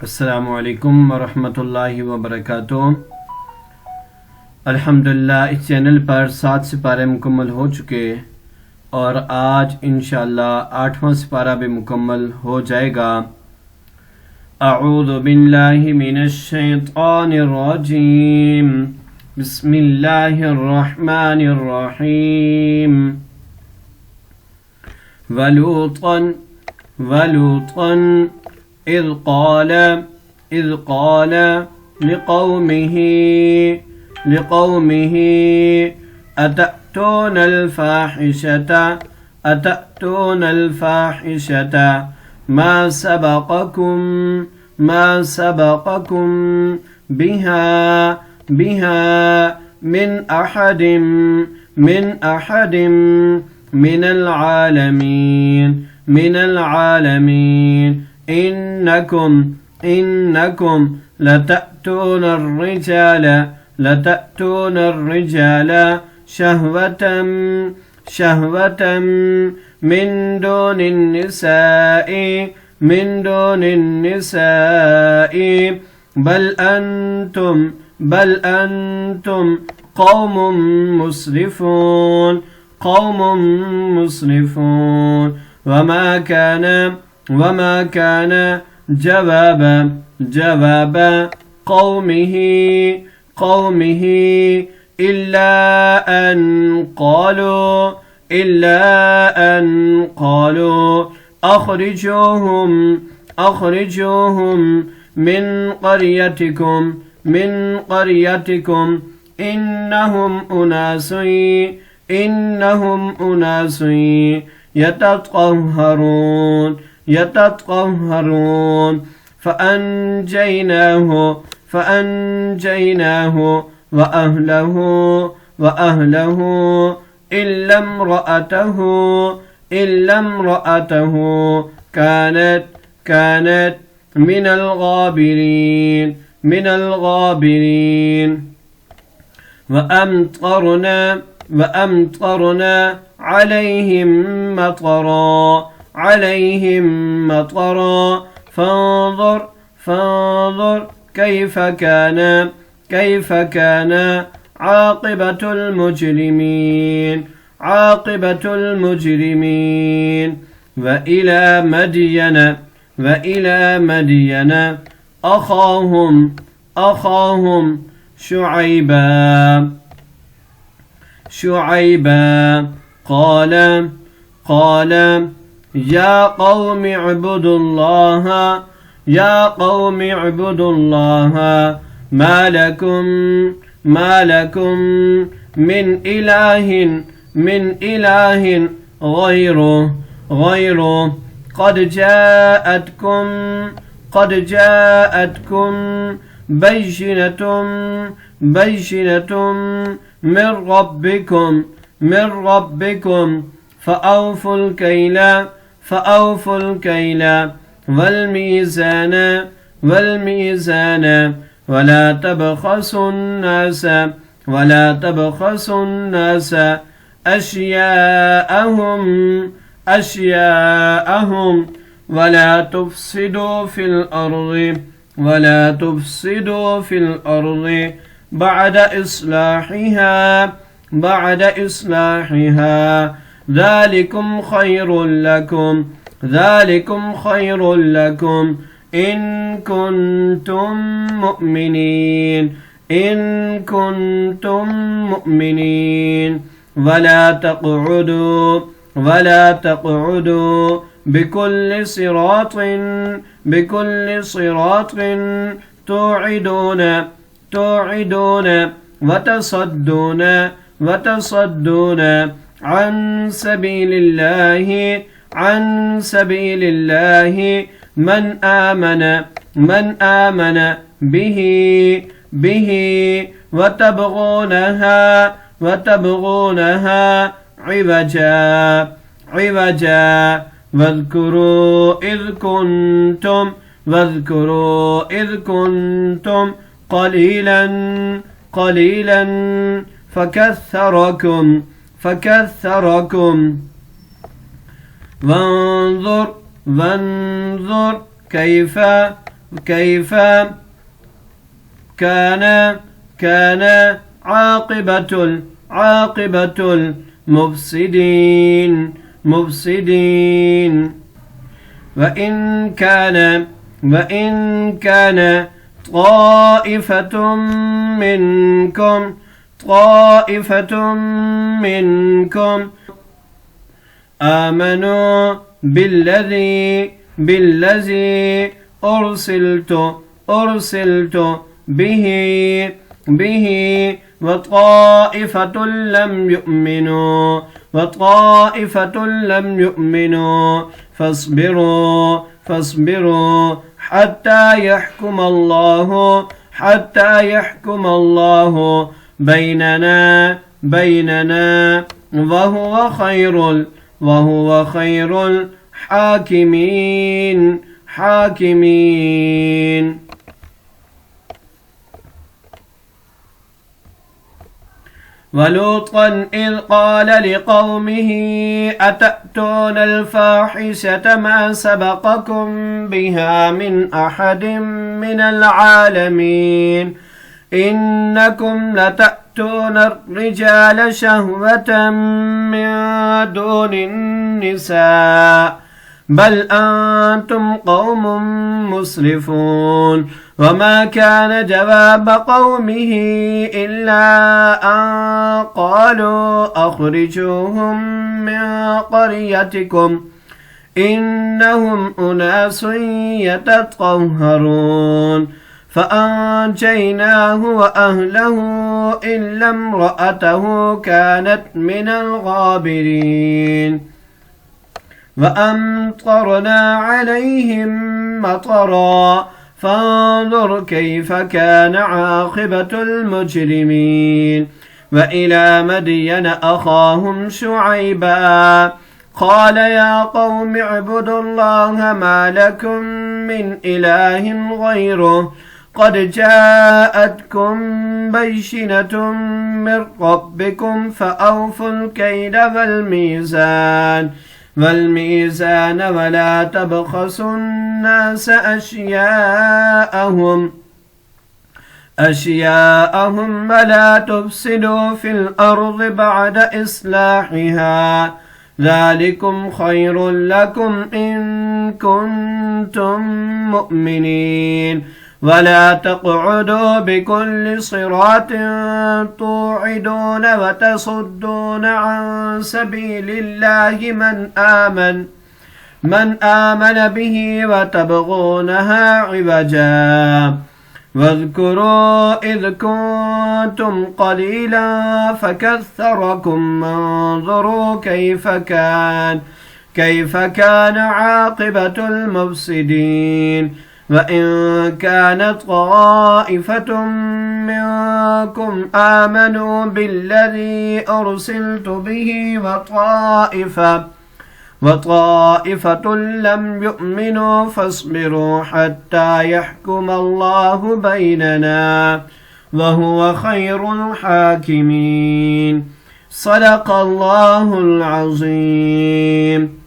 अस्सलामुअलैकुम वरहमतुल्लाहि वबरकातुहू। अल्हम्दुलिल्लाह इस चैनल पर 7 सिपारे मुकम्मल हो चुके और आज इंशाअल्लाह 8वां सिपारा भी मुकम्मल हो जाएगा। अऊज़ु बिल्लाहि मिनश शैतानिर रजीम। बिस्मिल्लाहिर रहमानिर रहीम। वलूतन इज़ क़ाल लिक़ौमिही अतअतूनल फ़ाहिशता मा सबक़कुम बिहा मिन अहदिम मिनल आलमीन। इन्नकुम लतअतून الرجال شهوة من دون النساء بل أنتم قوم مسرفون وما كان جواب قومه إلا أن قالوا أخرجوهم من قريتكم إنهم أناس يتطهرون فأنجيناه وأهله إلا امرأته كانت من الغابرين وأمطرنا عليهم مطرا فانظر كيف كان عاقبة المجرمين وإلى مدين أخاهم شعيبا قال يا قوم اعبدوا الله ما لكم من إله غيره قد جاءتكم بينة من ربكم فأوفوا الكيل والميزان ولا تبخسوا الناس أشياءهم ولا تفسدوا في الأرض بعد إصلاحها ذلكم خير لكم إن كنتم مؤمنين ولا تقعدوا بكل صراط توعدون وتصدون عن سبيل الله من آمن به وتبغونها عوجا واذكروا إذ كنتم قليلا فكثركم وانظر كيف كيف كان عاقبة المفسدين وإن كان طائفة منكم آمنوا بالذي أرسلت به وطائفة لم يؤمنوا فاصبروا حتى يحكم الله بيننا وهو خير الحاكمين. ولوطا إذ قال لقومه أتأتون الفاحشة ما سبقكم بها من أحد من العالمين إنكم لتأتون الرجال شهوة من دون النساء بل أنتم قوم مسرفون. وما كان جواب قومه إلا أن قالوا أخرجوهم من قريتكم إنهم أناس يتطهرون فأنجيناه وأهله إلا امرأته كانت من الغابرين. وأمطرنا عليهم مطرا فانظر كيف كان عاقبة المجرمين. وإلى مدين أخاهم شعيبا قال يا قوم اعبدوا الله ما لكم من إله غيره قد جاءتكم بينة من ربكم فأوفوا الكيل والميزان ولا تبخسوا الناس أشياءهم ولا تفسدوا في الأرض بعد إصلاحها ذلكم خير لكم إن كنتم مؤمنين. ولا تقعدوا بكل صراط توعدون وتصدون عن سبيل الله من آمن به وتبغونها عوجا. واذكروا إذ كنتم قليلا فكثركم وانظروا كيف كان عاقبة المفسدين. وإن كانت طائفة منكم آمنوا بالذي أرسلت به وطائفة لم يؤمنوا فاصبروا حتى يحكم الله بيننا وهو خير الحاكمين. صدق الله العظيم.